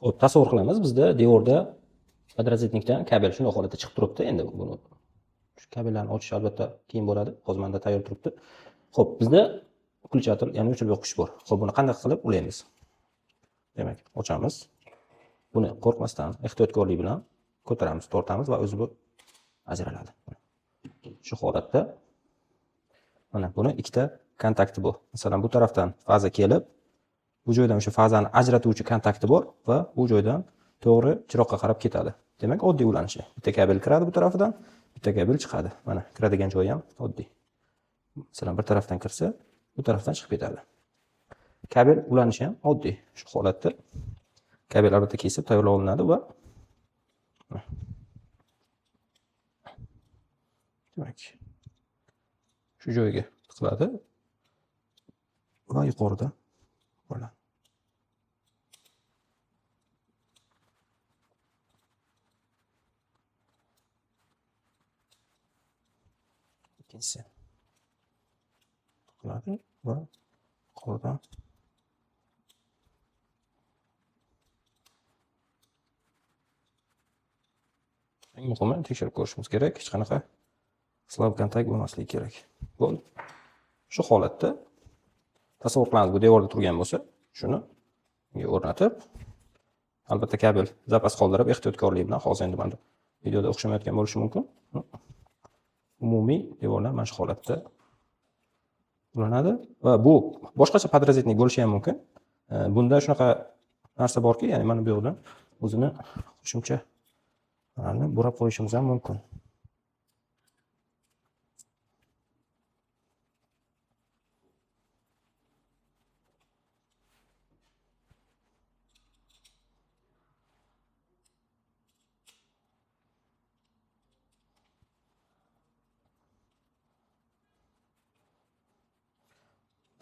Xo'p, tasavvur qilamiz, bizda devorda kvadratnikdan kabel shunday holatda chiqib turibdi. Endi buni shu kabellarni ochish albatta qiyin bo'ladi. Hozir menda tayyor turibdi. Xo'p, bizda pulchator, ya'ni o'chirib yoqish bor. Xo'p, buni qanday qilib ulaymiz? Demak, ochamiz. Buni qo'rqmasdan, ehtiyotkorlik bilan ko'taramiz, tortamiz va o'zi bu ajraladi. Shu holatda mana buni ikkita kontakti bor. Masalan, bu tarafdan faza kelib, bu joydan o'sha fazani ajratuvchi kontakti bor va bu joydan to'g'ri chiroqqa qarab ketadi. Demak, oddiy ulanishi. Bitta kabel kiradi bu tarafidan, bitta kabel chiqadi. Mana kiradigan joyi ham oddiy. Masalan, bir tarafdan kirsa, bu tarafdan chiqib ketadi. Kabel ulanishi ham oddiy. Shu holatda kabel albatta kesib tayyorlab olinadi va demak, shu joyga tiqiladi va yuqorida bo'ladi. Ikkinchisi tiqiladi va yuqoridan eng muhimi tekshirib ko'rishimiz kerak. Hech qanaqa slab kontakt bo'lmasligi kerak. Bo'ldi. Shu holatda tasavvur qilamiz, bu devorda turgan bo'lsa, shuni o'rnatib, albatta kabel zapas qoldirib, ehtiyotkorlik bilan, hozir endi mana videoda o'xshamayotgan bo'lishi mumkin. Umumiy devorlar mana shu holatda ulanadi va bu boshqacha podrazitnik bo'lishi ham mumkin. Bunda shunaqa narsa borki, ya'ni mana bu yoqdan o'zini qo'shimcha burab qo'yishimiz ham mumkin.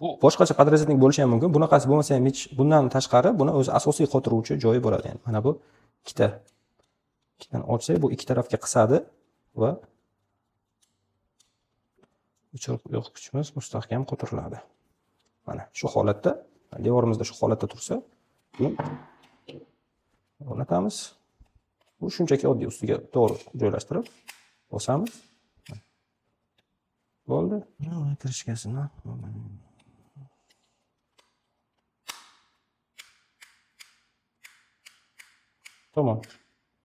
Bu boshqacha podrazitnik bo'lishi ham mumkin. Bunaqasi bo'lmasa ham hech bundan tashqari buni o'zi asosiy qotiruvchi joyi bo'ladi. Yani mana bu ikkidan ochsak, bu ikki tarafga qisadi va o'chirib yoqgichimiz mustahkam qotiriladi. Mana shu holatda, devorimizda shu holatda tursa, o'rnatamiz. Bu shunchaki oddiy, ustiga to'g'ri joylashtirib bosamiz. Bo'ldi. Kirishkasini tamam.